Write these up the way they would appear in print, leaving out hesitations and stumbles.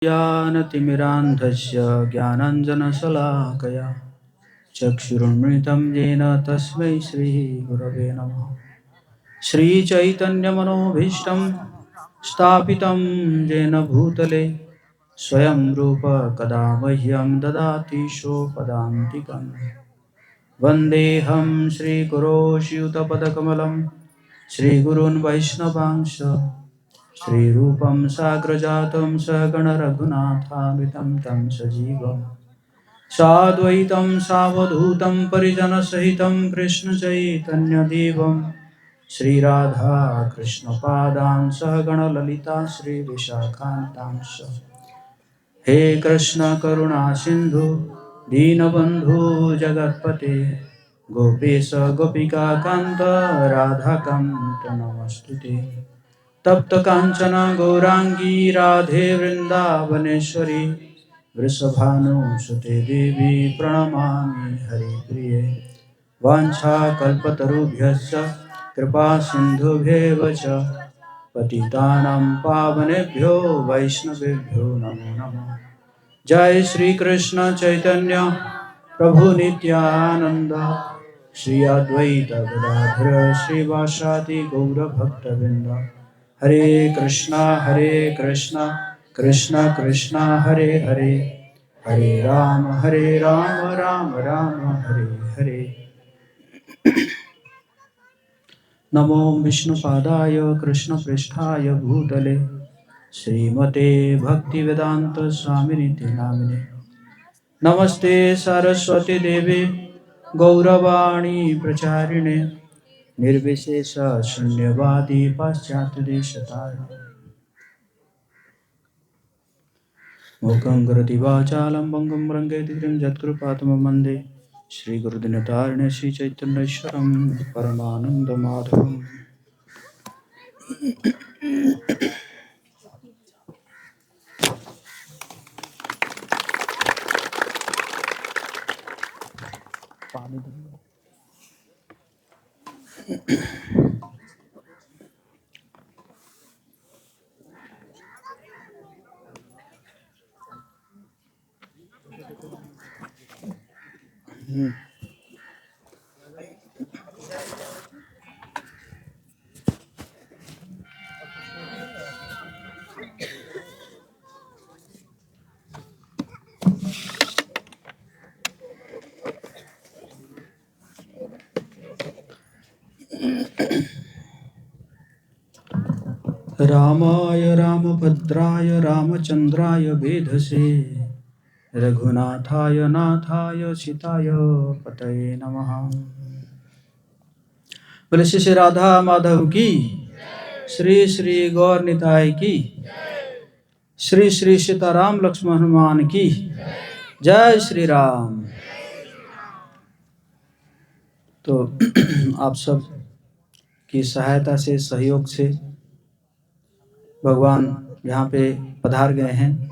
ज्ञानतिमिरान्धस्य ज्ञानाञ्जनशलाकया चक्षुरुन्मिलितं येन तस्मै श्रीगुरवे नमः। श्रीचैतन्यमनोभीष्टं स्थापितं येन भूतले स्वयं रूप कदा मह्यं ददाति सोपदान्तिकम्। वन्देऽहं श्रीगुरो श्रीयुतपदकमलं श्रीगुरून् वैष्णवांश श्रीरूपं साग्रजातं सगणरघुनाथान्वितं तं सजीवं साद्वैतं सावधूतं परिजनसहितं कृष्णचैतन्यदेवं श्रीराधा कृष्णपादां सहगणललिता श्रीविशाखान्तांश। हे कृष्ण करुणा सिन्धु दीनबन्धु जगत्पते गोपेश गोपिका कान्त राधाकान्त नमस्तुते। तप्त कांचन गौरांगी राधे वृंदावनेश्वरी वृषभानुसुते देवी प्रणमामि हरिप्रिये। वाञ्छाकल्पतरुभ्यश्च कृपा सिन्धुभ्येव च पतितानां पावनेभ्यो वैष्णवेभ्यो नमो नमः। जय श्री कृष्ण चैतन्य प्रभु नित्यानंद श्री अद्वैत गदाधर श्रीवासादि गौरभक्तवृंद। हरे कृष्णा कृष्णा कृष्णा हरे हरे, हरे राम राम राम हरे हरे। नमो विष्णुपादाय कृष्णपृष्ठाय भूतले श्रीमते भक्तिवेदांत स्वामिनिति नामिने। नमस्ते सरस्वती देवे गौरवाणी प्रचारिणे निर्विशेष शून्यवादी पाश्चात्यदेशतारिणे। मूकं करोति वाचालं पङ्गुं लङ्घयति यत्कृपातमहं वन्दे श्रीगुरुदिनतारिणे श्रीचैतन्येश्वरं परमानन्दमाधवम्। रामाय रामभद्राय रामचंद्राय वेधसे रघुनाथाय नाथाय सीताय पतये नमः। बोले श्री राधा माधव की, श्री श्री गौर निताय की, श्री श्री सीताराम लक्ष्मण हनुमान की जय श्री राम। तो आप सब की सहायता से सहयोग से भगवान यहाँ पे पधार गए हैं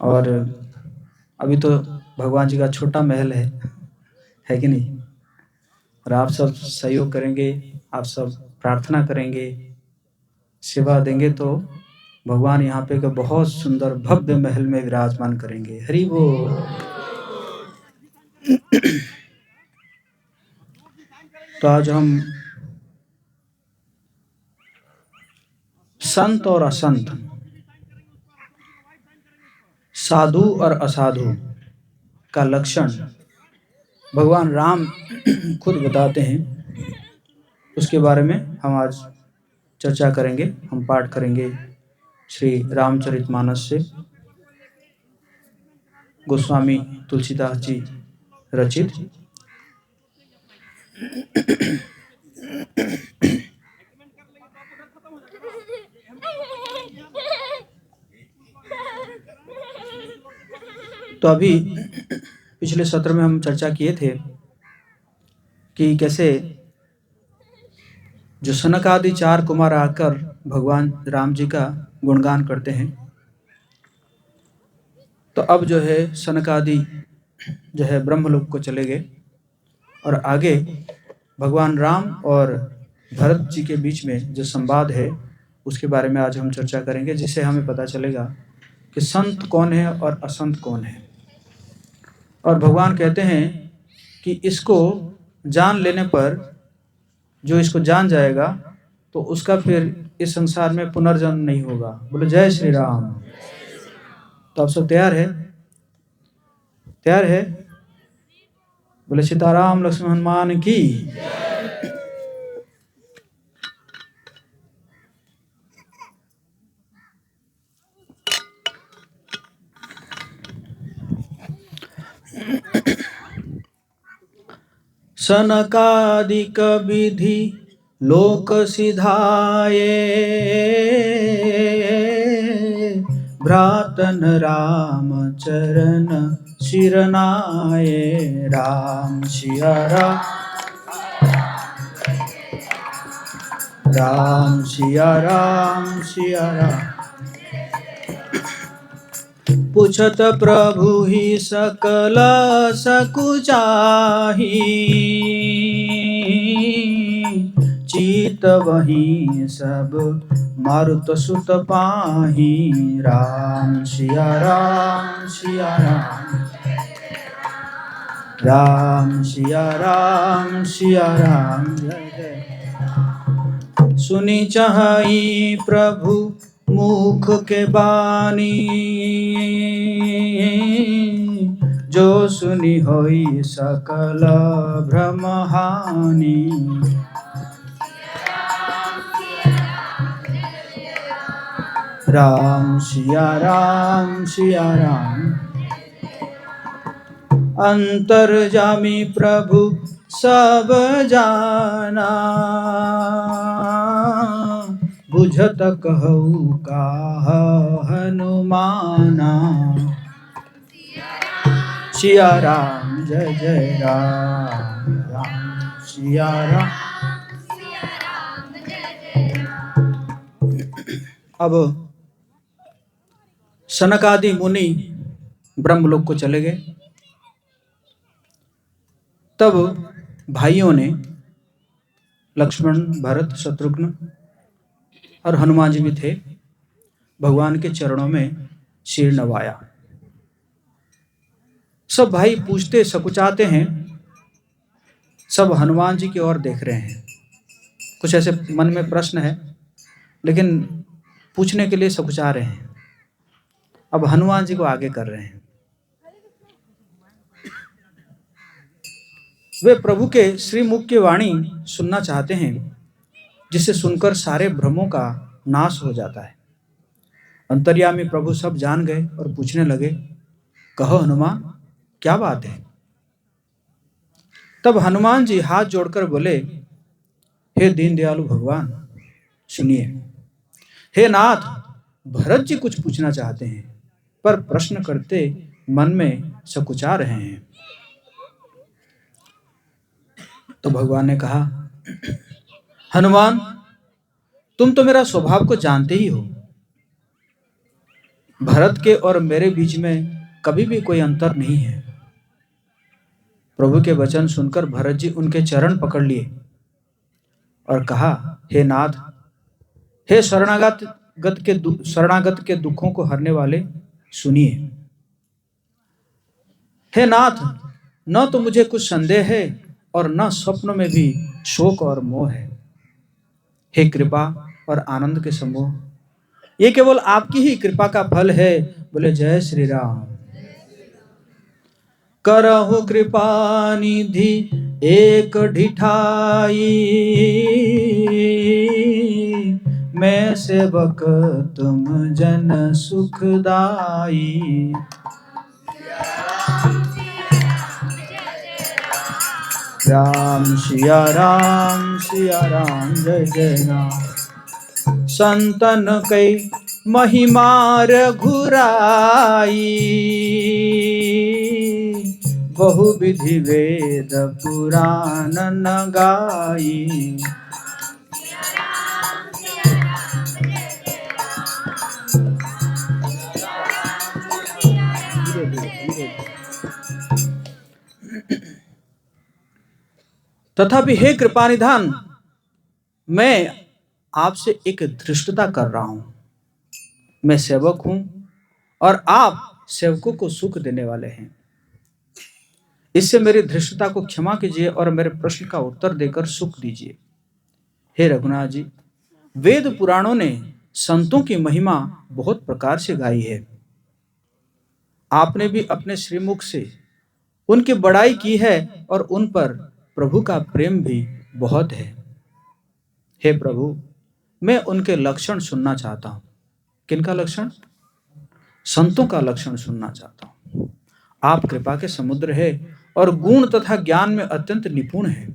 और अभी तो भगवान जी का छोटा महल है कि नहीं। और आप सब सहयोग करेंगे, आप सब प्रार्थना करेंगे, सेवा देंगे तो भगवान यहाँ पे का बहुत सुंदर भव्य महल में विराजमान करेंगे। हरि बोल। तो आज हम संत और असंत, साधु और असाधु का लक्षण भगवान राम खुद बताते हैं। उसके बारे में हम आज चर्चा करेंगे। हम पाठ करेंगे श्री रामचरितमानस से, गोस्वामी तुलसीदास जी रचित। तो अभी पिछले सत्र में हम चर्चा किए थे कि कैसे जो सनक आदि 4 कुमार आकर भगवान राम जी का गुणगान करते हैं, तो अब जो है सनक आदि जो है ब्रह्मलोक को चले गए और आगे भगवान राम और भरत जी के बीच में जो संवाद है उसके बारे में आज हम चर्चा करेंगे, जिससे हमें पता चलेगा कि संत कौन है और असंत कौन है। और भगवान कहते हैं कि इसको जान लेने पर, जो इसको जान जाएगा तो उसका फिर इस संसार में पुनर्जन्म नहीं होगा। बोलो जय श्री राम। तो आप सब तैयार है? तैयार है? बोले सीताराम लक्ष्मण हनुमान की। सनकादिक विधि लोक सिधाये, भ्रातन राम चरण शिरनाये। राम सिया राम, राम सिया राम, सिया राम। पूछत प्रभु ही सकल सकुचाही, चीत वही सब मारुत सुत पाही। राम सिया राम, सिया राम, राम सिया राम, सिया राम। जय जय। सुनी चाही प्रभु मुख के बानी, जो सुनी होई सकल भ्रम हानि। राम सिया राम, सिया राम। अंतर्जामी प्रभु सब जाना, बुझत कहु काह हनुमाना। सिया राम, जय जय राम, राम सिया राम। अब सनकादि मुनि ब्रह्मलोक को चले गए। तब भाइयों ने, लक्ष्मण, भरत, शत्रुघ्न और हनुमान जी भी थे, भगवान के चरणों में सिर नवाया। सब भाई पूछते सकुचाते हैं, सब हनुमान जी की ओर देख रहे हैं। कुछ ऐसे मन में प्रश्न है, लेकिन पूछने के लिए सकुचा रहे हैं। अब हनुमान जी को आगे कर रहे हैं। वे प्रभु के श्रीमुख की वाणी सुनना चाहते हैं, जिसे सुनकर सारे भ्रमों का नाश हो जाता है। अंतर्यामी प्रभु सब जान गए और पूछने लगे, कहो हनुमान, क्या बात है? तब हनुमान जी हाथ जोड़कर बोले, हे दीन दयालु भगवान, सुनिए। हे नाथ, भरत जी कुछ पूछना चाहते हैं, पर प्रश्न करते मन में सकुचा रहे हैं। तो भगवान ने कहा, हनुमान, तुम तो मेरा स्वभाव को जानते ही हो। भरत के और मेरे बीच में कभी भी कोई अंतर नहीं है। प्रभु के वचन सुनकर भरत जी उनके चरण पकड़ लिए और कहा, हे नाथ, हे शरणागत के दुखों को हरने वाले, सुनिए। हे नाथ, न तो मुझे कुछ संदेह है और न स्वप्न में भी शोक और मोह है। हे कृपा और आनंद के समूह, ये केवल आपकी ही कृपा का फल है। बोले जय श्री राम। करहु कृपा निधि एक ढिठाई, मैं सेवक तुम जन सुखदाई। राम सिया राम, सिया राम, जय जय राम। संतन कई महिमार घुराई, बहु विधि वेद पुराण न गाई। तथापि हे कृपानिधान, मैं आपसे एक धृष्टता कर रहा हूं। मैं सेवक हूं और आप सेवकों को सुख देने वाले हैं। इससे मेरी धृष्टता को क्षमा कीजिए और मेरे प्रश्न का उत्तर देकर सुख दीजिए। हे रघुनाथ जी, वेद पुराणों ने संतों की महिमा बहुत प्रकार से गाई है। आपने भी अपने श्रीमुख से उनकी बड़ाई की है और उन पर प्रभु का प्रेम भी बहुत है। हे प्रभु, मैं उनके लक्षण सुनना चाहता हूं। किनका लक्षण? संतों का लक्षण सुनना चाहता हूं। आप कृपा के समुद्र है और गुण तथा ज्ञान में अत्यंत निपुण है।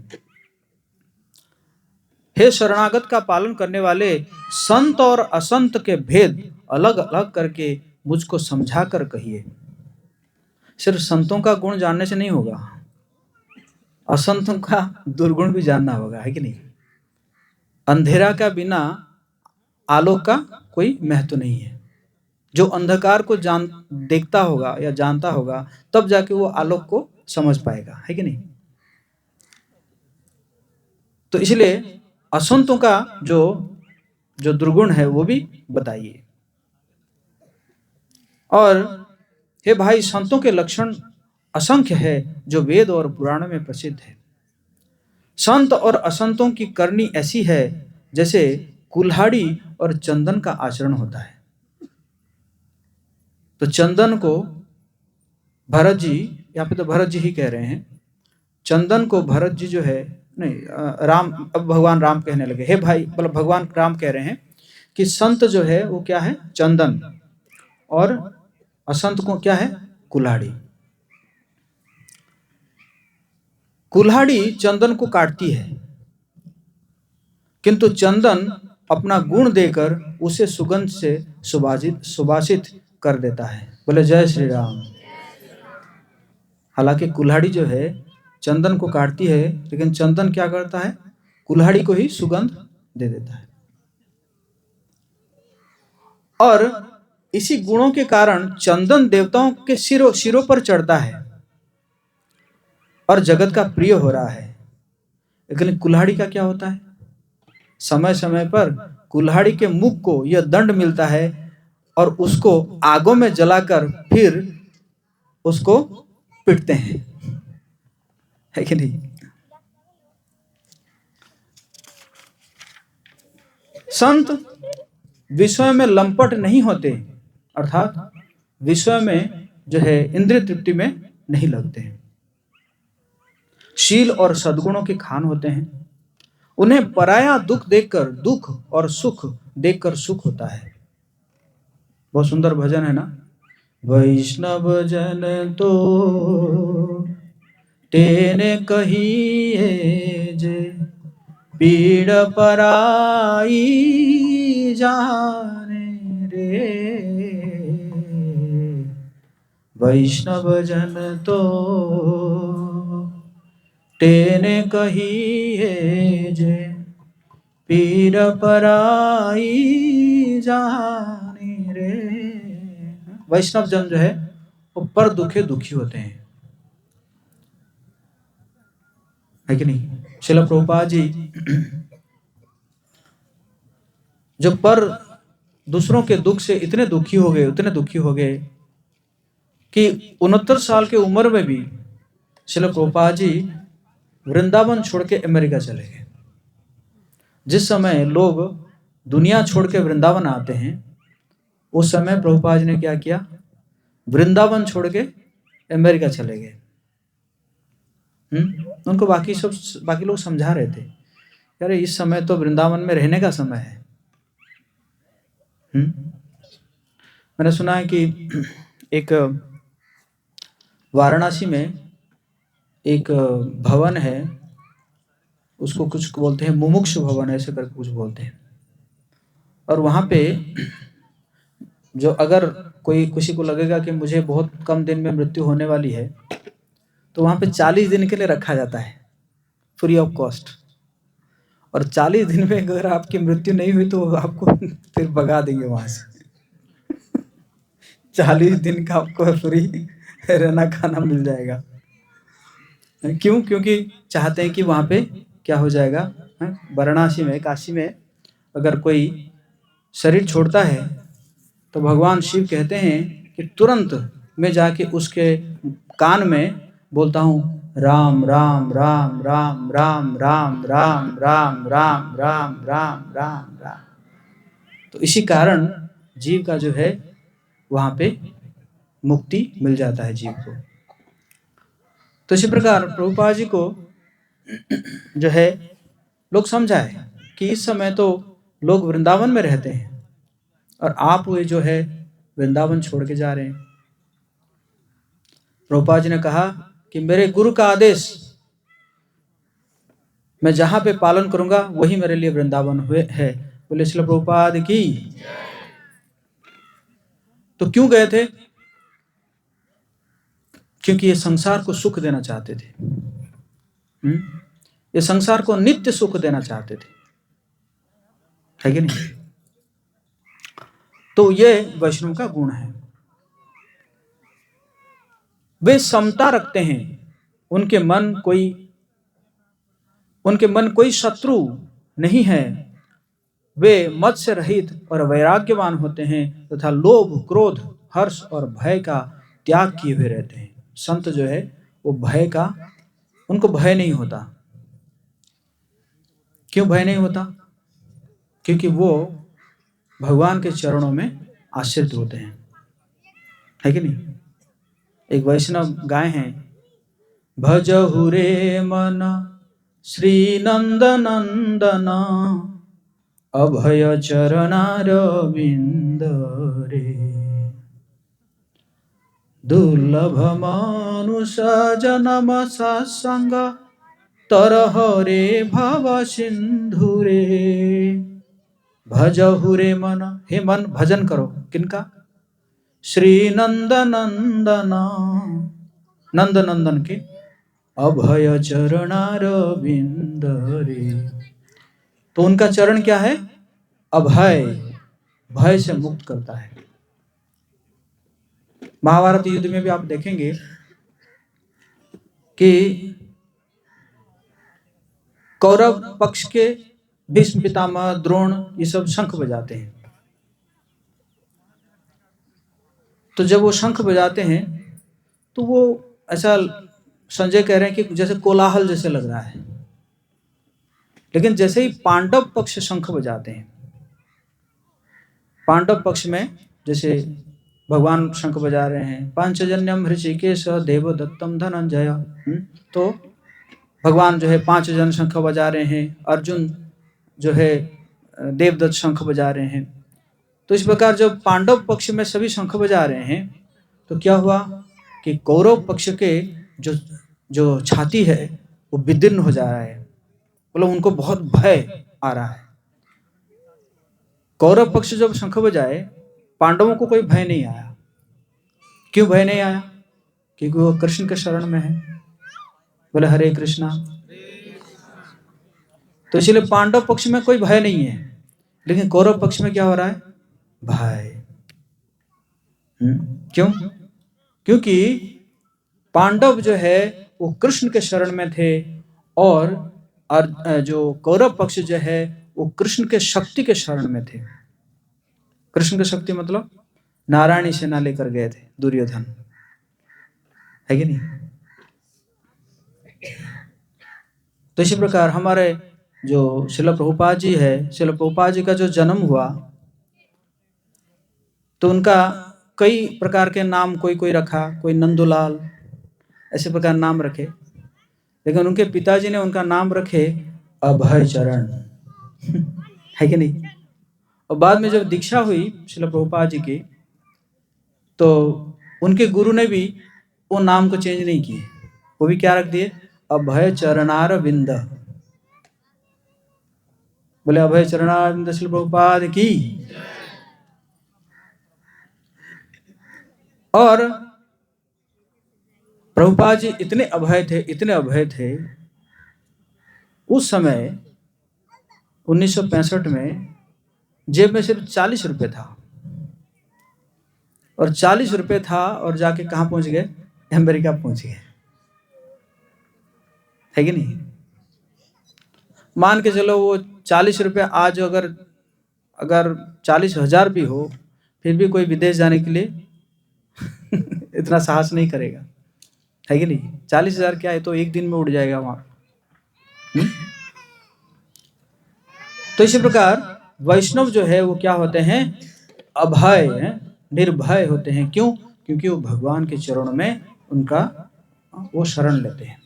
हे शरणागत का पालन करने वाले, संत और असंत के भेद अलग अलग करके मुझको समझा कर कहिए। सिर्फ संतों का गुण जानने से नहीं होगा, असंतों का दुर्गुण भी जानना होगा, है कि नहीं? अंधेरा का बिना आलोक का कोई महत्व नहीं है। जो अंधकार को देखता होगा या जानता होगा, तब जाके वो आलोक को समझ पाएगा, है कि नहीं? तो इसलिए असंतों का जो जो दुर्गुण है वो भी बताइए। और हे भाई, संतों के लक्षण असंख्य है जो वेद और पुराणों में प्रसिद्ध है। संत और असंतों की करनी ऐसी है जैसे कुल्हाड़ी और चंदन का आचरण होता है। तो चंदन को भरत जी, यहाँ पे तो भरत जी ही कह रहे हैं, चंदन को भरत जी जो है, नहीं राम, अब भगवान राम कहने लगे। हे भाई, मतलब भगवान राम कह रहे हैं कि संत जो है वो क्या है? चंदन, और असंत को क्या है? कुल्हाड़ी। कुल्हाड़ी चंदन को काटती है, किंतु चंदन अपना गुण देकर उसे सुगंध से सुबासित कर देता है। बोले जय श्री राम। हालांकि कुल्हाड़ी जो है चंदन को काटती है, लेकिन चंदन क्या करता है? कुल्हाड़ी को ही सुगंध दे देता है। और इसी गुणों के कारण चंदन देवताओं के सिरों पर चढ़ता है और जगत का प्रिय हो रहा है। लेकिन कुल्हाड़ी का क्या होता है? समय समय पर कुल्हाड़ी के मुख को यह दंड मिलता है और उसको आगों में जलाकर फिर उसको पीटते हैं, है कि नहीं? संत विषय में लंपट नहीं होते, अर्थात विषय में जो है इंद्रिय तृप्ति में नहीं लगते हैं। शील और सद्गुणों के खान होते हैं। उन्हें पराया दुख देखकर दुख और सुख देखकर सुख होता है। बहुत सुंदर भजन है ना, वैष्णव जन तो तेने कहिए जे पीड़ पराई जाने रे। वैष्णव जन तो तेने कहिए जे पीड़ पराई जाने रे। वैष्णव जन जो है वो पर दुखे दुखी होते हैं, है कि नहीं? श्रील प्रभुपाद जी जो पर दूसरों के दुख से इतने दुखी हो गए कि 69 साल की उम्र में भी श्रील प्रभुपाद जी वृंदावन छोड़ के अमेरिका चले गए। जिस समय लोग दुनिया छोड़ के वृंदावन आते हैं, उस समय प्रभुपाद जी ने क्या किया? वृंदावन छोड़ के अमेरिका चले गए। उनको बाकी लोग समझा रहे थे, अरे इस समय तो वृंदावन में रहने का समय है। मैंने सुना है कि एक वाराणसी में एक भवन है, उसको कुछ बोलते हैं मुमुक्षु भवन, ऐसे करके कुछ बोलते हैं। और वहां पे जो अगर कोई किसी को लगेगा कि मुझे बहुत कम दिन में मृत्यु होने वाली है, तो वहां पे 40 दिन के लिए रखा जाता है फ्री ऑफ कॉस्ट। और 40 दिन में अगर आपकी मृत्यु नहीं हुई तो आपको फिर भगा देंगे वहां से। 40 दिन का आपको फ्री रहना खाना मिल जाएगा। क्यों? क्योंकि चाहते हैं कि वहां पे क्या हो जाएगा, वाराणसी में, काशी में अगर कोई शरीर छोड़ता है तो भगवान शिव कहते हैं कि तुरंत मैं जाके उसके कान में बोलता हूँ राम राम राम राम राम राम राम राम राम राम राम राम राम। तो इसी कारण जीव का जो है वहां पे मुक्ति मिल जाता है जीव को। तो इसी प्रकार प्रभुपाद जी को जो है लोग समझाए कि इस समय तो लोग वृंदावन में रहते हैं और आप वे जो है वृंदावन छोड़ के जा रहे हैं। प्रभुपाद जी ने कहा कि मेरे गुरु का आदेश मैं जहां पे पालन करूंगा वही मेरे लिए वृंदावन हुए है। बोले श्रील प्रभुपाद की। तो क्यों गए थे? क्योंकि ये संसार को सुख देना चाहते थे। ये संसार को नित्य सुख देना चाहते थे, है कि नहीं? तो ये वैष्णव का गुण है। वे समता रखते हैं, उनके मन कोई शत्रु नहीं है। वे मद से रहित और वैराग्यवान होते हैं तथा लोभ, क्रोध, हर्ष और भय का त्याग किए हुए रहते हैं। संत जो है वो उनको भय नहीं होता। क्यों भय नहीं होता? क्योंकि वो भगवान के चरणों में आश्रित होते हैं, है कि नहीं? एक वैष्णव गाय हैं, भजहु रे मन श्री नंद नंदन अभय चरणारविंद रे दुर्लभ मानुष जन्म सत्संग तरह रे भव सिंधु रे। भजहु रे मन, हे मन भजन करो। किनका? श्री नंद नंदन, नंद नंदन के अभय चरणारविंद रे। तो उनका चरण क्या है? अभय, भय से मुक्त करता है। महाभारत युद्ध में भी आप देखेंगे कि कौरव पक्ष के भीष्म पितामह, द्रोण, ये सब शंख बजाते हैं। तो जब वो शंख बजाते हैं तो वो ऐसा संजय कह रहे हैं कि जैसे कोलाहल जैसे लग रहा है। लेकिन जैसे ही पांडव पक्ष शंख बजाते हैं, पांडव पक्ष में जैसे भगवान शंख बजा रहे हैं, पांचजन्यम ऋषिकेश देवदत्तम धनंजय, तो भगवान जो है 5 जन शंख बजा रहे हैं, अर्जुन जो है देवदत्त शंख बजा रहे हैं। तो इस प्रकार जब पांडव पक्ष में सभी शंख बजा रहे हैं तो क्या हुआ कि कौरव पक्ष के जो छाती है वो विदीर्ण हो जा रहा है। मतलब उनको बहुत भय आ रहा है। कौरव पक्ष जब शंख बजाए, पांडवों को कोई भय नहीं आया। क्यों भय नहीं आया? क्योंकि वो कृष्ण के शरण में है। बोले हरे कृष्णा। तो इसलिए पांडव पक्ष में कोई भय नहीं है, लेकिन कौरव पक्ष में क्या हो रहा है? भय। क्यों? क्योंकि पांडव जो है वो कृष्ण के शरण में थे और जो कौरव पक्ष जो है वो कृष्ण के शक्ति के शरण में थे। कृष्ण की शक्ति मतलब नारायणी सेना लेकर गए थे दुर्योधन, है कि नहीं? तो इसी प्रकार हमारे जो श्रील प्रभुपाद जी है, श्रील प्रभुपाद जी का जो जन्म हुआ तो उनका कई प्रकार के नाम कोई रखा, कोई नंदुलाल, ऐसे प्रकार नाम रखे। लेकिन उनके पिताजी ने उनका नाम रखे अभय चरण, है कि नहीं? और बाद में जब दीक्षा हुई श्रील प्रभुपाद जी की तो उनके गुरु ने भी वो नाम को चेंज नहीं किए, वो भी क्या रख दिए? अभय चरणारविंद। बोले अभय चरणारविंद श्रील प्रभुपाद की। और प्रभुपाद जी इतने अभय थे उस समय 1965 में जेब में सिर्फ 40 रुपए था, और 40 रुपए था और जाके कहाँ पहुंच गए? अमेरिका पहुंच गए, है कि नहीं? मान के चलो वो 40 रुपए आज अगर अगर 40,000 भी हो, फिर भी कोई विदेश जाने के लिए इतना साहस नहीं करेगा, है कि नहीं? 40,000 क्या है, तो एक दिन में उड़ जाएगा वहां। तो इसी प्रकार वैष्णव जो है वो क्या होते हैं, अभय हैं, निर्भय होते हैं। क्यों? क्योंकि वो भगवान के चरणों में उनका वो शरण लेते हैं।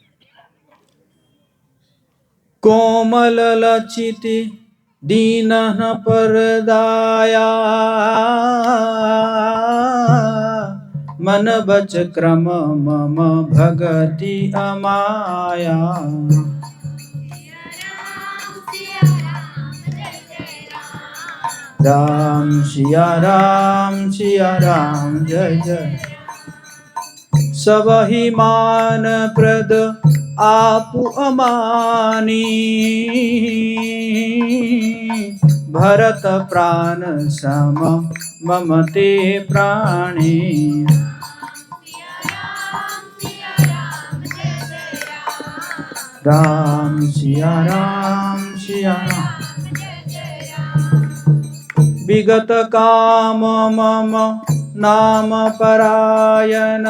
कोमल लचित दीन परदाया, मन बच क्रम मम भगति अमाया। राम सिया राम जय जय। सब ही मान प्रद आपु अमानी, भरत प्राण सम मम ते प्राणी। राम सिया राम विगत काम मम नाम परायण,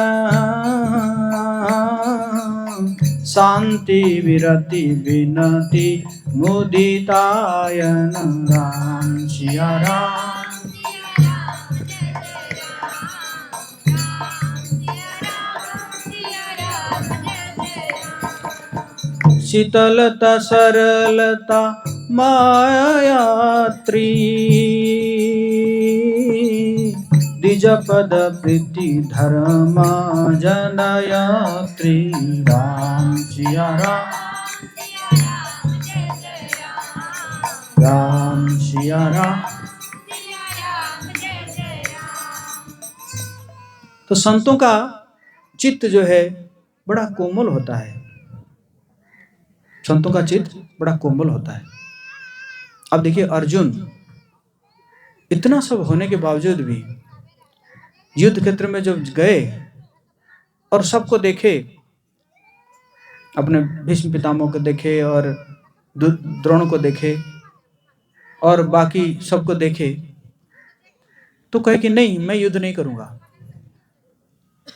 शांति विरति विनति मुदितायन। राम सिया राम शीतलता सरलता मायात्री, द्विजपद प्रीति धर्म जनयात्री। राम सिया राम सिया राम। तो संतों का चित्त जो है बड़ा कोमल होता है, संतों का चित्त बड़ा कोमल होता है। अब देखिए, अर्जुन इतना सब होने के बावजूद भी युद्ध क्षेत्र में जब गए और सबको देखे, अपने भीष्म पितामह को देखे और द्रोण को देखे और बाकी सबको देखे, तो कहे कि नहीं, मैं युद्ध नहीं करूंगा,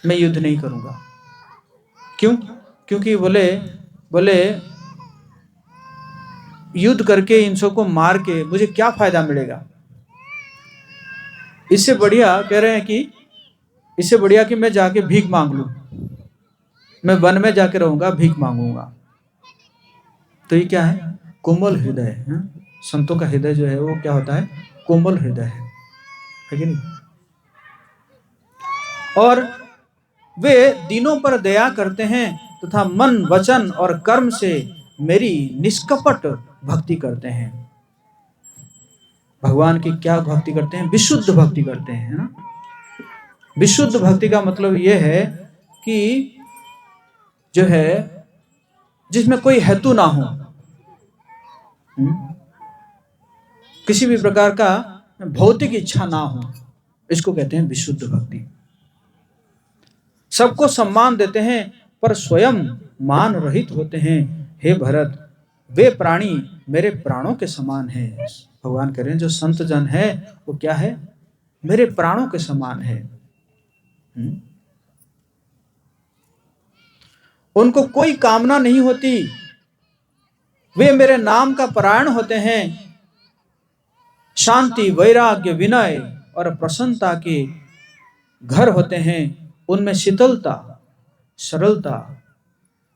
मैं युद्ध नहीं करूंगा। क्यों? क्योंकि बोले युद्ध करके इन सबको मार के मुझे क्या फायदा मिलेगा। इससे बढ़िया कह रहे हैं कि इससे बढ़िया कि मैं जाके भीख मांग लूं, मैं वन में जाके रहूंगा, भीख मांगूंगा। तो ये क्या है? कोमल हृदय है। संतों का हृदय जो है वो क्या होता है? कोमल हृदय है कि नहीं? और वे दिनों पर दया करते हैं तथा मन वचन और कर्म से मेरी निष्कपट भक्ति करते हैं। भगवान की क्या भक्ति करते हैं? विशुद्ध भक्ति करते हैं, है ना? विशुद्ध भक्ति का मतलब यह है कि जो है जिसमें कोई हेतु ना हो, किसी भी प्रकार का भौतिक इच्छा ना हो, इसको कहते हैं विशुद्ध भक्ति। सबको सम्मान देते हैं पर स्वयं मान रहित होते हैं। हे भरत, वे प्राणी मेरे प्राणों के समान हैं। भगवान कह रहे हैं जो संत जन है वो क्या है? मेरे प्राणों के समान है। उनको कोई कामना नहीं होती, वे मेरे नाम का परायण होते हैं। शांति वैराग्य विनय और प्रसन्नता के घर होते हैं। उनमें शीतलता सरलता,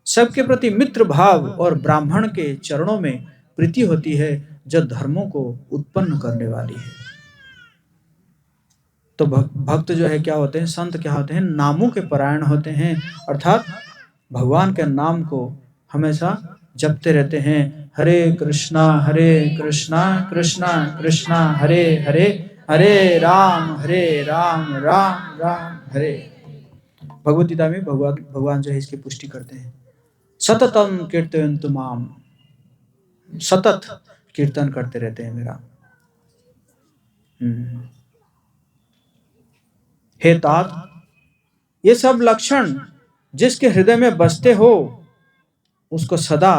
सबके प्रति मित्र भाव और ब्राह्मण के चरणों में प्रीति होती है जो धर्मों को उत्पन्न करने वाली है। तो भक्त जो है क्या होते हैं? संत क्या होते हैं? नामों के परायण होते हैं, अर्थात भगवान के नाम को हमेशा जपते रहते हैं। हरे कृष्णा कृष्णा कृष्णा हरे हरे, हरे राम राम राम हरे। भगवद गीता में भगवान जो है इसकी पुष्टि करते हैं। सततम कीर्तयन्तु माम, सतत कीर्तन करते रहते हैं मेरा। हे तात, ये सब लक्षण जिसके हृदय में बसते हो उसको सदा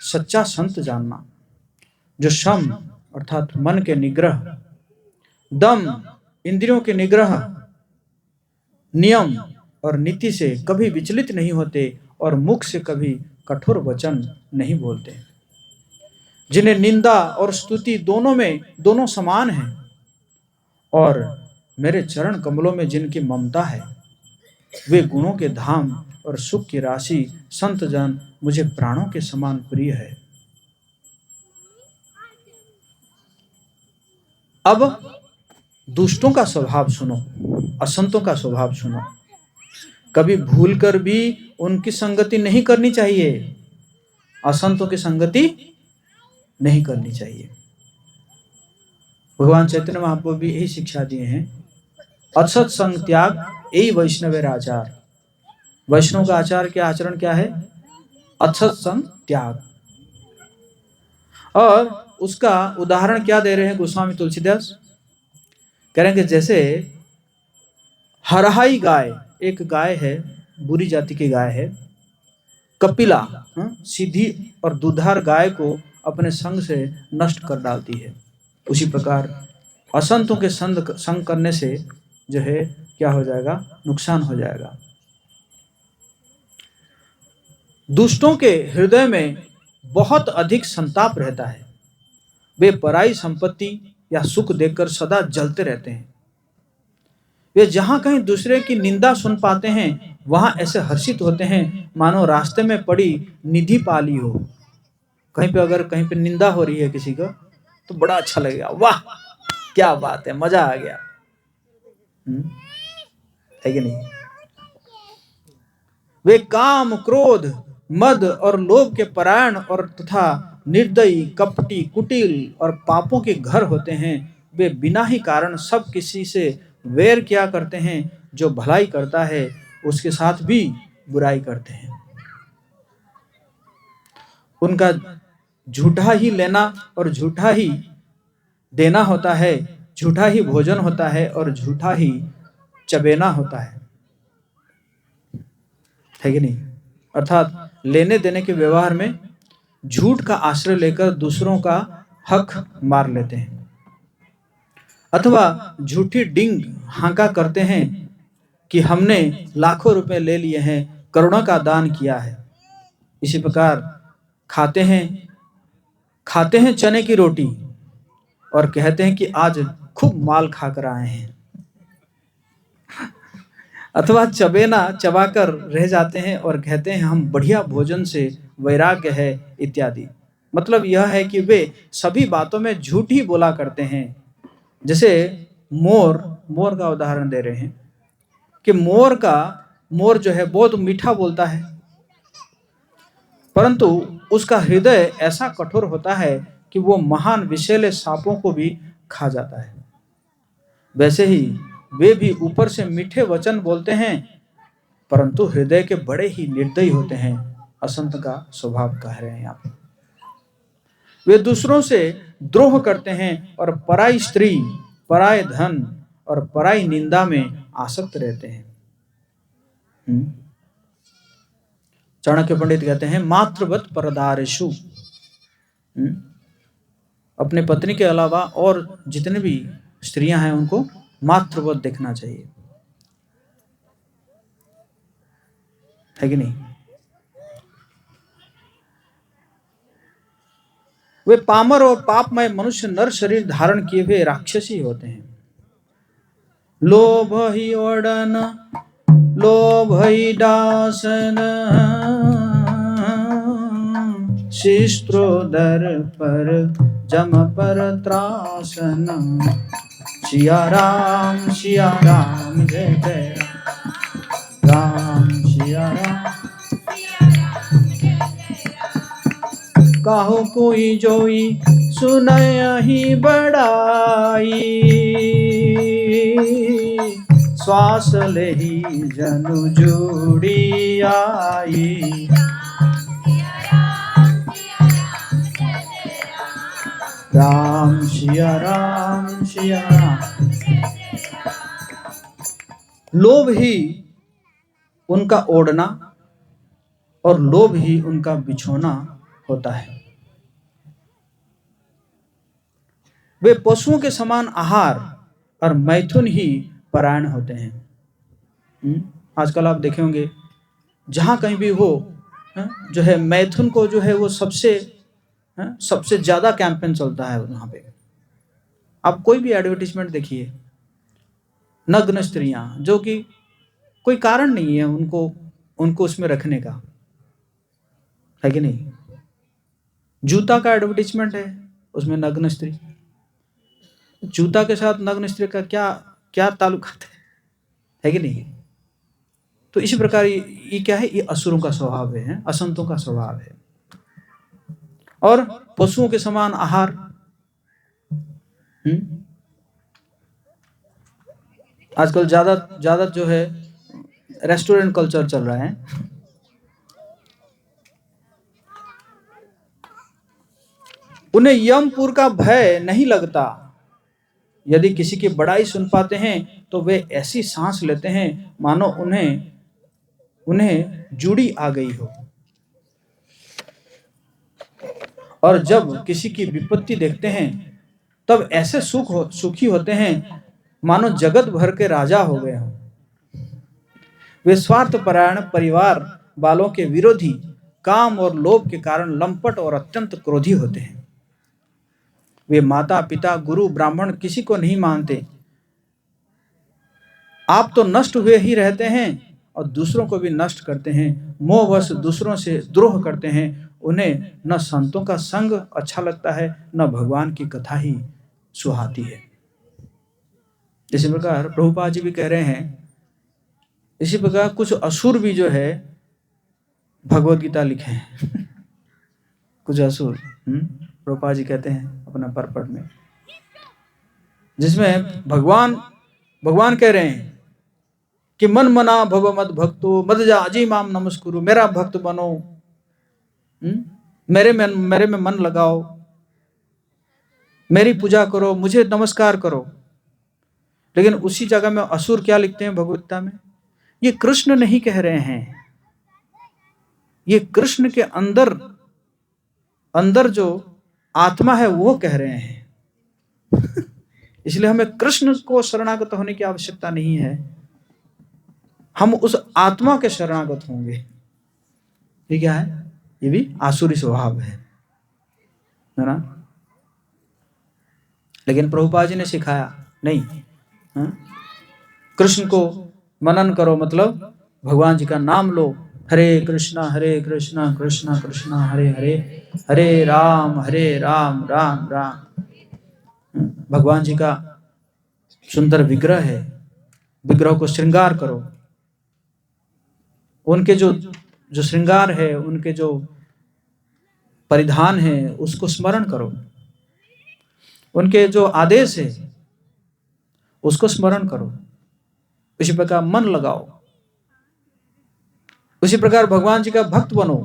सच्चा संत जानना। जो सम अर्थात मन के निग्रह, दम इंद्रियों के निग्रह, नियम और नीति से कभी विचलित नहीं होते और मुख से कभी कठोर वचन नहीं बोलते, जिन्हें निंदा और स्तुति दोनों समान हैं, और मेरे चरण कमलों में जिनकी ममता है, वे गुणों के धाम और सुख की राशि संत जन मुझे प्राणों के समान प्रिय है। अब दुष्टों का स्वभाव सुनो, असंतों का स्वभाव सुनो। कभी भूलकर भी उनकी संगति नहीं करनी चाहिए, असंतों की संगति नहीं करनी चाहिए। भगवान चैतन्य महाप्रभु भी यही शिक्षा दिए हैं, असत संग त्याग यही वैष्णवेर आचार। वैष्णव का आचार क्या, आचरण क्या है? असत संग त्याग। और उसका उदाहरण क्या दे रहे हैं गोस्वामी तुलसीदास? कह रहे हैं कि जैसे हरहाई गाय, एक गाय है, बुरी जाति की गाय है, कपिला सीधी और दुधार गाय को अपने संग से नष्ट कर डालती है। उसी प्रकार असंतों के संग करने से जो है क्या हो जाएगा? नुकसान हो जाएगा। दुष्टों के हृदय में बहुत अधिक संताप रहता है। वे पराई संपत्ति या सुख देखकर सदा जलते रहते हैं। वे जहां कहीं दूसरे की निंदा सुन पाते हैं, वहां ऐसे हर्षित होते हैं मानो रास्ते में पड़ी निधि पाली हो। कहीं पे अगर कहीं पे निंदा हो रही है किसी को, तो बड़ा अच्छा लगेगा, वाह क्या बात है, मजा आ गया। है कि नहीं? वे काम, क्रोध, मद और लोभ के परायण और तथा निर्दयी, कपटी, कुटिल और पापों के घर होते हैं। वे बिना ही कारण सब किसी से वैर किया करते हैं। जो भलाई करता है उसके साथ भी बुराई करते हैं। उनका झूठा ही लेना और झूठा ही देना होता है, झूठा ही भोजन होता है और झूठा ही चबेना होता है कि नहीं? अर्थात लेने देने के व्यवहार में झूठ का आश्रय लेकर दूसरों का हक मार लेते हैं, अथवा झूठी डिंग हांका करते हैं कि हमने लाखों रुपए ले लिए हैं, करोड़ों का दान किया है। इसी प्रकार खाते हैं चने की रोटी और कहते हैं कि आज खूब माल खाकर आए हैं, अथवा चबेना चबाकर रह जाते हैं और कहते हैं हम बढ़िया भोजन से वैराग्य है इत्यादि। मतलब यह है कि वे सभी बातों में झूठ ही बोला करते हैं। जैसे मोर का उदाहरण दे रहे हैं कि मोर जो है बहुत मीठा बोलता है, परंतु उसका हृदय ऐसा कठोर होता है कि वो महान विषैले सांपों को भी खा जाता है। वैसे ही वे भी ऊपर से मीठे वचन बोलते हैं, परंतु हृदय के बड़े ही निर्दयी होते हैं। असंत का स्वभाव कह रहे हैं यहाँ पे। वे दूसरों से द्रोह करते हैं और पराई स्त्री, पराय धन और पराई निंदा में आसक्त रहते हैं। चाणक्य पंडित कहते हैं मातृवत परदारेषु। अपने पत्नी के अलावा और जितने भी स्त्रियां हैं उनको मातृवत देखना चाहिए, है कि नहीं? वे पामर और पापमय मनुष्य नर शरीर धारण किए हुए राक्षसी होते हैं। लोभ ही ओडन, लोभ ही दासन, शिस्त्रोदर पर जम पर त्रासन। सिया राम जय जय राम, सिया राम। काहो कोई जोई सुनहि बड़ाई, श्वास लेहि जनु जोड़ी आई। राम सिया राम, सिया राम। लोभ ही उनका ओढ़ना और लोभ ही उनका बिछोना होता है। वे पशुओं के समान आहार और मैथुन ही परायण होते हैं। आजकल आप देखे होंगे जहां कहीं भी हो, जो है मैथुन को जो है वो सबसे ज्यादा कैंपेन चलता है वहां पे। आप कोई भी एडवर्टीजमेंट देखिए, नग्न स्त्रियां, जो कि कोई कारण नहीं है उनको उनको उसमें रखने का, है कि नहीं। जूता का एडवर्टीजमेंट है, उसमें नग्न स्त्री। जूता के साथ नग्न स्त्री का क्या क्या ताल्लुकात है कि नहीं। तो इसी प्रकार ये क्या है, ये असुरों का स्वभाव है, असंतों का स्वभाव है। और पशुओं के समान आहार, आजकल ज्यादा ज्यादा जो है रेस्टोरेंट कल्चर चल रहा है। उन्हें यमपुर का भय नहीं लगता। यदि किसी की बड़ाई सुन पाते हैं तो वे ऐसी सांस लेते हैं मानो उन्हें जूड़ी आ गई हो। और जब किसी की विपत्ति देखते हैं तब ऐसे सुखी होते हैं मानो जगत भर के राजा हो गए हों। वे स्वार्थपरायण परिवार वालों के विरोधी, काम और लोभ के कारण लंपट और अत्यंत क्रोधी होते हैं। वे माता पिता गुरु ब्राह्मण किसी को नहीं मानते। आप तो नष्ट हुए ही रहते हैं और दूसरों को भी नष्ट करते हैं। मोहवश दूसरों से द्रोह करते हैं। उन्हें न संतों का संग अच्छा लगता है, न भगवान की कथा ही सुहाती है। इसी प्रकार प्रभुपाद जी भी कह रहे हैं, इसी प्रकार कुछ असुर भी जो है भगवत गीता लिखे हैं। कुछ असुर प्रभुपाद जी कहते हैं अपना परपट में, जिसमें भगवान कह रहे हैं कि मन मना भव मद भक्तो मद जाजी माम नमस्कुरु, मेरा भक्त बनो, मेरे में मन लगाओ, मेरी पूजा करो, मुझे नमस्कार करो। लेकिन उसी जगह में असुर क्या लिखते हैं भगवद्गीता में, ये कृष्ण नहीं कह रहे हैं, ये कृष्ण के अंदर जो आत्मा है वो कह रहे हैं। इसलिए हमें कृष्ण को शरणागत होने की आवश्यकता नहीं है, हम उस आत्मा के शरणागत होंगे। ये क्या है, ये भी आसुरी स्वभाव है ना। लेकिन प्रभुपाद जी ने सिखाया नहीं, कृष्ण को मनन करो, मतलब भगवान जी का नाम लो, हरे कृष्णा कृष्णा कृष्णा हरे हरे, हरे राम राम राम। भगवान जी का सुंदर विग्रह है, विग्रह को श्रृंगार करो, उनके जो श्रृंगार है, उनके जो परिधान है उसको स्मरण करो, उनके जो आदेश है उसको स्मरण करो। उसी प्रकार मन लगाओ, उसी प्रकार भगवान जी का भक्त बनो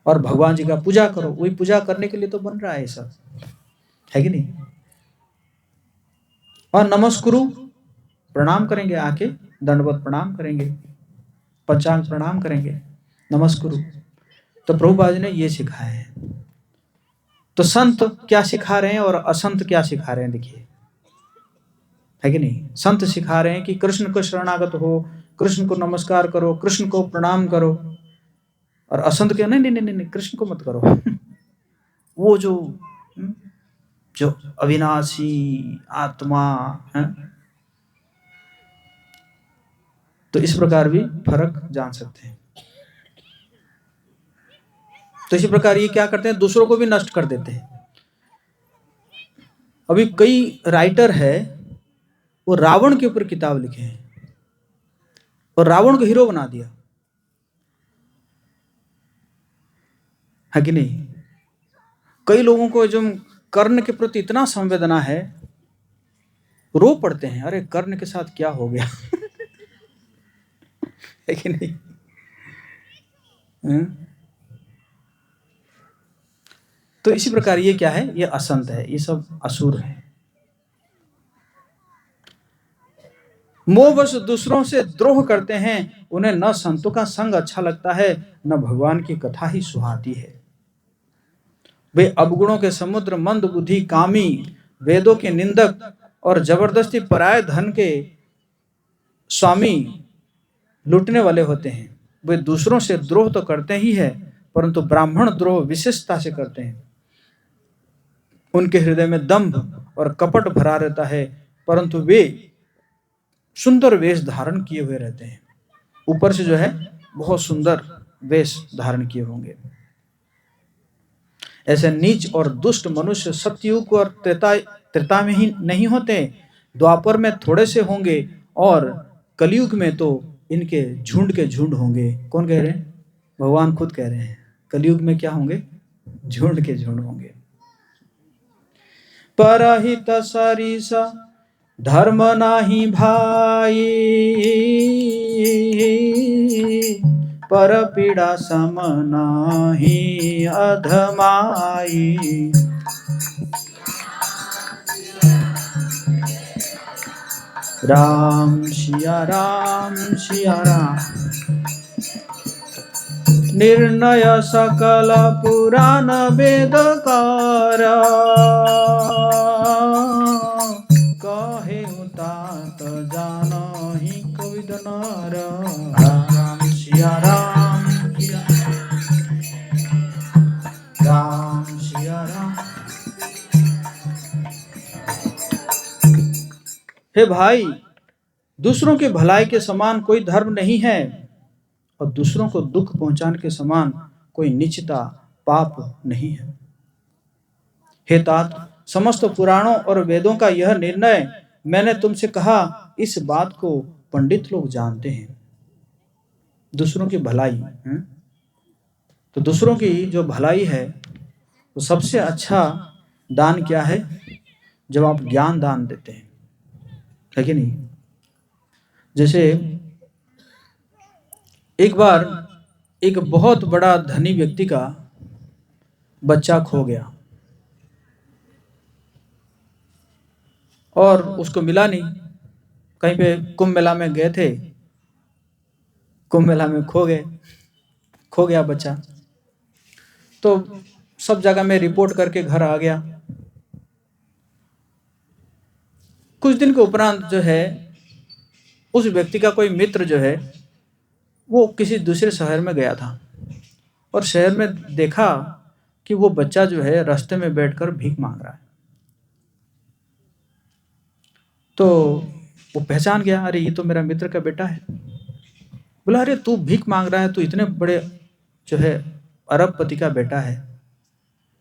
और भगवान जी का पूजा करो। वही पूजा करने के लिए तो बन रहा है सब, है कि नहीं। और नमस्कुरु, प्रणाम करेंगे, आके दंडवत प्रणाम करेंगे, पंचांग प्रणाम करेंगे, नमस्कुरु। तो प्रभुपाद जी ने ये सिखाया है। तो संत क्या सिखा रहे हैं और असंत क्या सिखा रहे हैं, देखिए, है कि नहीं। संत सिखा रहे हैं कि कृष्ण को शरणागत हो, कृष्ण को नमस्कार करो, कृष्ण को प्रणाम करो। और असंत क्या, नहीं, कृष्ण को मत करो। वो जो अविनाशी आत्मा है। तो इस प्रकार भी फर्क जान सकते हैं। तो इसी प्रकार ये क्या करते हैं, दूसरों को भी नष्ट कर देते हैं। अभी कई राइटर है, वो रावण के ऊपर किताब लिखे हैं और रावण को हीरो बना दिया, है कि नहीं। कई लोगों को जो कर्ण के प्रति इतना संवेदना है, रो पड़ते हैं, अरे कर्ण के साथ क्या हो गया। है कि नहीं। तो इसी प्रकार ये क्या है, ये असंत है, ये सब असुर है। मोहवश दूसरों से द्रोह करते हैं, उन्हें न संतों का संग अच्छा लगता है, न भगवान की कथा ही सुहाती है। वे अवगुणों के समुद्र, मंद बुद्धि, कामी, वेदों के निंदक और जबरदस्ती पराये धन के स्वामी, लूटने वाले होते हैं। वे दूसरों से द्रोह तो करते ही है, परंतु ब्राह्मण द्रोह विशेषता से करते हैं। उनके हृदय में दंभ और कपट भरा रहता है, परंतु वे सुंदर वेश धारण किए हुए रहते हैं। ऊपर से जो है बहुत सुंदर वेश धारण किए होंगे। ऐसे नीच और दुष्ट मनुष्य सतयुग और त्रेता में ही नहीं होते, द्वापर में थोड़े से होंगे और कलयुग में तो इनके झुंड के झुंड होंगे। कौन कह रहे हैं? भगवान खुद कह रहे हैं, कलयुग में क्या होंगे? झुंड के झुंड होंगे। परहित सरिस धर्म नाही भाई, पर पीड़ा सम नाही अधमाई। राम सिया राम सिया राम। निर्णय सकल पुराण वेदकार, कहे तात जानहि कोविद नर। राम सिया राम राम सिया राम। हे भाई, दूसरों की भलाई के समान कोई धर्म नहीं है और दूसरों को दुख पहुंचाने के समान कोई नीचता पाप नहीं है। हे तात, समस्त पुराणों और वेदों का यह निर्णय मैंने तुमसे कहा, इस बात को पंडित लोग जानते हैं। दूसरों की भलाई है? तो दूसरों की जो भलाई है, तो सबसे अच्छा दान क्या है? जब आप ज्ञान दान देते हैं, है कि नहीं? जैसे एक बार एक बहुत बड़ा धनी व्यक्ति का बच्चा खो गया और उसको मिला नहीं। कहीं पे कुंभ मेला में गए थे, कुंभ मेला में खो गया बच्चा। तो सब जगह में रिपोर्ट करके घर आ गया। कुछ दिन के उपरांत जो है, उस व्यक्ति का कोई मित्र जो है वो किसी दूसरे शहर में गया था और शहर में देखा कि वो बच्चा जो है रास्ते में बैठकर भीख मांग रहा है। तो वो पहचान गया, अरे ये तो मेरा मित्र का बेटा है। बोला, अरे तू भीख मांग रहा है, तू इतने बड़े जो है अरबपति का बेटा है,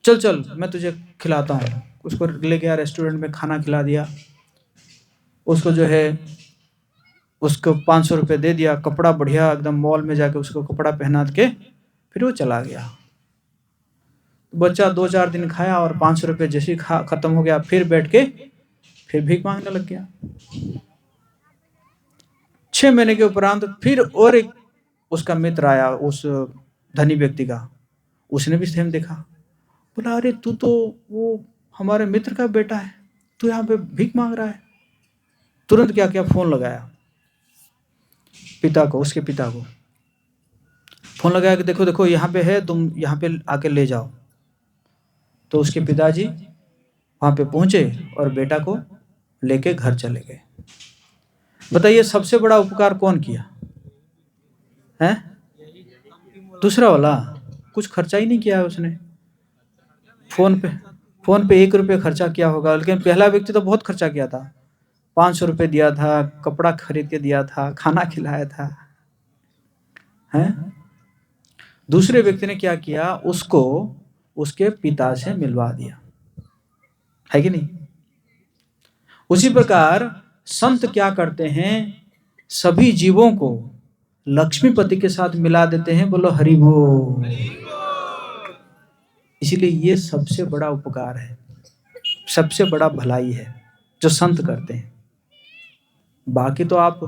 चल चल मैं तुझे खिलाता हूँ। उसको ले गया रेस्टोरेंट में, खाना खिला दिया। उसको जो है उसको 500 रुपये दे दिया, कपड़ा बढ़िया एकदम मॉल में जाके उसको कपड़ा पहना के फिर वो चला गया। बच्चा 2-4 दिन खाया और 500 रुपये जैसे ही खत्म हो गया, फिर बैठ के फिर भीख मांगने लग गया। 6 महीने के उपरांत फिर और एक उसका मित्र आया, उस धनी व्यक्ति का। उसने भी सेम देखा। बोला, अरे तू तो वो हमारे मित्र का बेटा है, तू यहाँ पे भीख मांग रहा है। तुरंत क्या किया, फोन लगाया पिता को, उसके पिता को फोन लगाया कि देखो देखो यहाँ पे है, तुम यहाँ पे आके ले जाओ। तो उसके पिताजी वहाँ पे पहुँचे और बेटा को लेके घर चले गए। बताइए सबसे बड़ा उपकार कौन किया है? दूसरा वाला। कुछ खर्चा ही नहीं किया है उसने। फोन पे 1 रुपये खर्चा किया होगा, लेकिन पहला व्यक्ति तो बहुत खर्चा किया था। 500 रुपये दिया था, कपड़ा खरीद के दिया था, खाना खिलाया था, हैं? दूसरे व्यक्ति ने क्या किया, उसको उसके पिता से मिलवा दिया, है कि नहीं? उसी प्रकार संत क्या करते हैं, सभी जीवों को लक्ष्मीपति के साथ मिला देते हैं। बोलो हरि बोल। इसीलिए ये सबसे बड़ा उपकार है, सबसे बड़ा भलाई है जो संत करते हैं। बाकी तो आप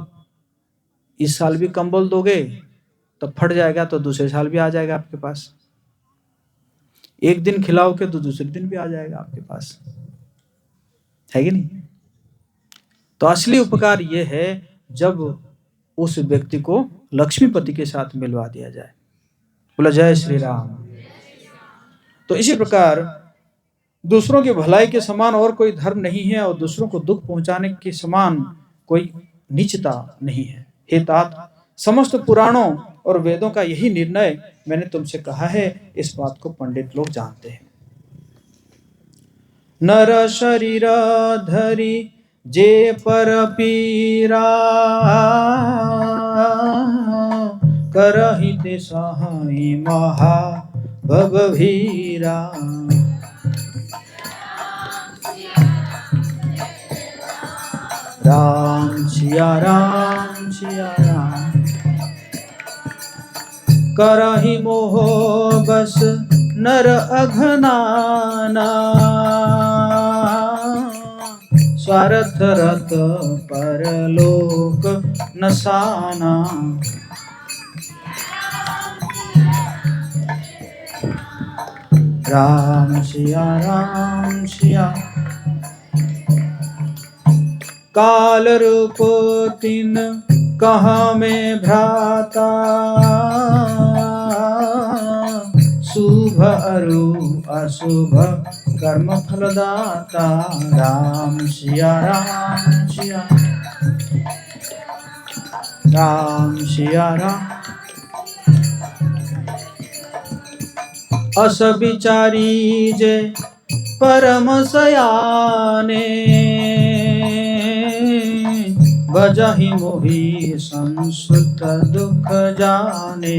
इस साल भी कंबल दोगे तो फट जाएगा, तो दूसरे साल भी आ जाएगा आपके पास। एक दिन खिलाओगे तो दूसरे दिन भी आ जाएगा आपके पास, है कि नहीं? तो असली उपकार ये है जब उस व्यक्ति को लक्ष्मीपति के साथ मिलवा दिया जाए। बोला जय श्री राम। तो इसी प्रकार दूसरों की भलाई के समान और कोई धर्म नहीं है और दूसरों को दुख पहुंचाने के समान कोई नीचता नहीं है। हे तात, समस्त पुराणों और वेदों का यही निर्णय मैंने तुमसे कहा है, इस बात को पंडित लोग जानते हैं। नर शरीर धरी जे पर पीरा, करहित सहाय महा भगभीरा। राम सिया राम सिया राम, करहि मोह बस नर अघनाना, स्वार्थ रत परलोक नसाना। राम सिया काल रूप तिन कहा में भ्राता, शुभ अरु अशुभ कर्म फलदाता। राम सिया राम सिया राम सिया राम। अस विचारी जे परम सयाने, भजहि मोहि संसुत दुख जाने।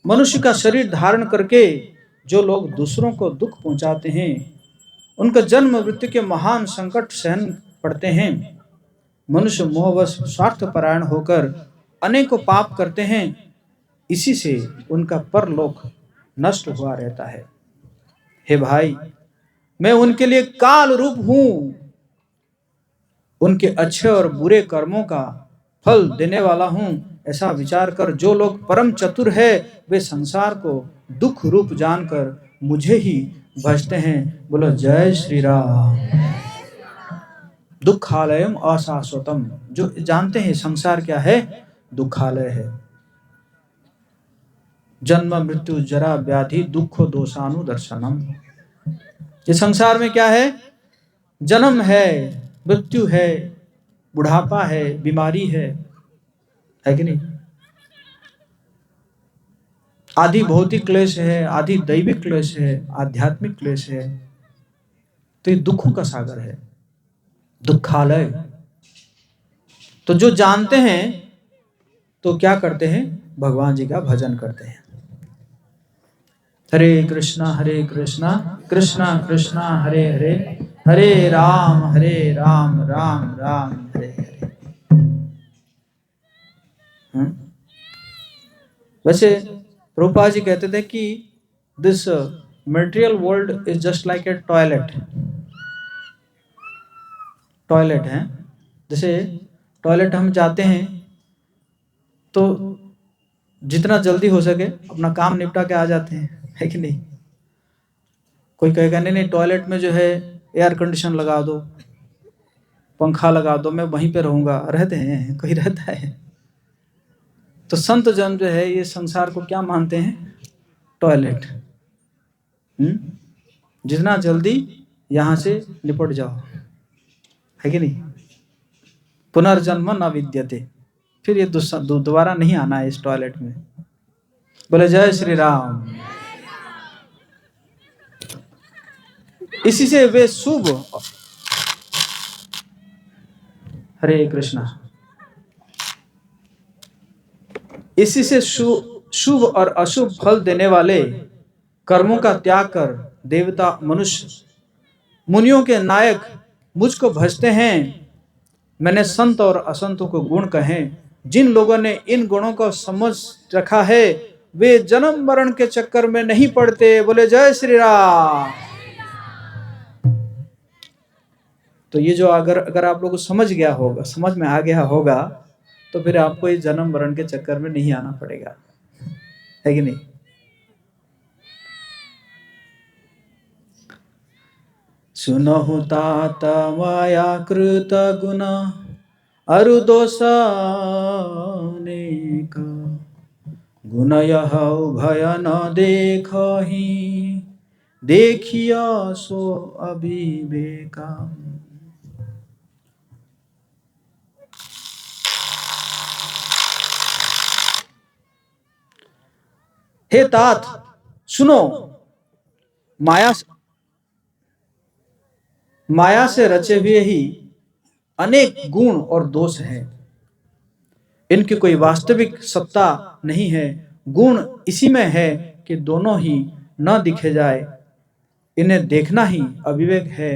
मनुष्य का शरीर धारण करके जो लोग दूसरों को दुख पहुंचाते हैं, उनका जन्म मृत्यु के महान संकट सहन पड़ते हैं। मनुष्य मोहवश स्वार्थपरायण होकर अनेकों पाप करते हैं, इसी से उनका परलोक नष्ट हुआ रहता है। हे भाई, मैं उनके लिए काल रूप हूं, उनके अच्छे और बुरे कर्मों का फल देने वाला हूं। ऐसा विचार कर जो लोग परम चतुर है, वे संसार को दुख रूप जानकर मुझे ही भजते हैं। बोलो जय श्री राम। दुखालयम अशाश्वतम, जो जानते हैं संसार क्या है, दुखालय है। जन्म मृत्यु जरा व्याधि दुख दोषानु दर्शनम। ये संसार में क्या है, जन्म है, मृत्यु है, बुढ़ापा है, बीमारी है कि नहीं। आदि भौतिक क्लेश है, आदि दैविक क्लेश है, आध्यात्मिक क्लेश है। तो ये दुखों का सागर है, दुखालय। तो जो जानते हैं तो क्या करते हैं, भगवान जी का भजन करते हैं। हरे कृष्णा कृष्णा कृष्णा हरे हरे, हरे राम राम राम हरे हरे। वैसे प्रभुपाद जी कहते थे कि this material world is just like a toilet है। जैसे टॉयलेट हम जाते हैं तो जितना जल्दी हो सके अपना काम निपटा के आ जाते हैं, है कि नहीं। कोई कहेगा नहीं टॉयलेट में जो है एयर कंडीशन लगा दो, पंखा लगा दो, मैं वहीं पे रहूंगा। रहते हैं, कोई रहता है। तो संत जन जो है ये संसार को क्या मानते हैं, टॉयलेट। जितना जल्दी यहां से निपट जाओ, है कि नहीं। पुनर्जन्म न विद्यते, फिर ये दोबारा नहीं आना है इस टॉयलेट में। बोले जय श्री राम। इसी से वे शुभ, हरे कृष्णा, इसी से शुभ और अशुभ फल देने वाले कर्मों का त्याग कर देवता, मनुष्य, मुनियों के नायक मुझको भजते हैं। मैंने संत और असंतों को गुण कहे। जिन लोगों ने इन गुणों को समझ रखा है, वे जन्म मरण के चक्कर में नहीं पड़ते। बोले जय श्री राम। तो ये जो अगर आप लोगों को समझ गया होगा, समझ में आ गया होगा, तो फिर आपको इस जन्म मरण के चक्कर में नहीं आना पड़ेगा, है कि नहीं। सुनहु तात माया कृत गुण अरु दोष अनेक गुण यह भय न देखहि देखिया सो अविवेका। हे तात सुनो, माया से रचे हुए ही अनेक गुण और दोष हैं। इनकी कोई वास्तविक सत्ता नहीं है। गुण इसी में है कि दोनों ही न दिखे जाए, इन्हें देखना ही अविवेक है।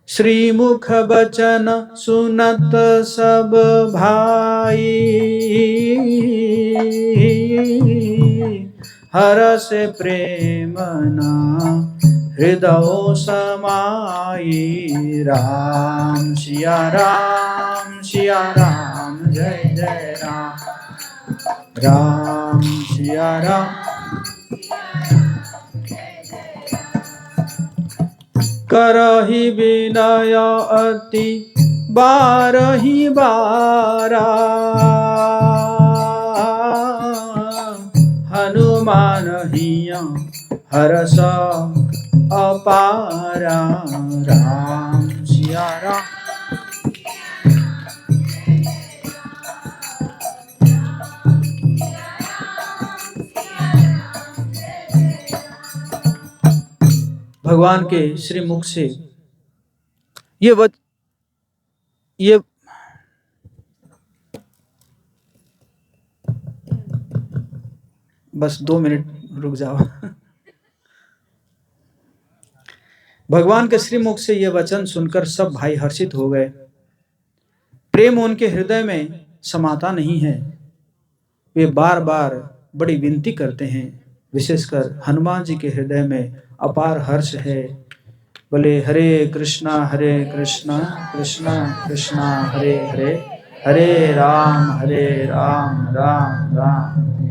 श्रीमुख बचन सुनत सब भाई हरस प्रेम ना हृदय समाई। राम सिया राम जय जय राम, राम सिया राम। करहि विनय अति बारहि बारा हनुमान हिया हरस अपारा। राम सिया राम। भगवान के श्री मुख से ये बस 2 मिनट रुक जाओ। भगवान के श्री मुख से ये वचन सुनकर सब भाई हर्षित हो गए। प्रेम उनके हृदय में समाता नहीं है। वे बार बार बड़ी विनती करते हैं। विशेषकर हनुमान जी के हृदय में अपार हर्ष है। बोले हरे कृष्णा कृष्णा कृष्णा हरे हरे, हरे राम राम राम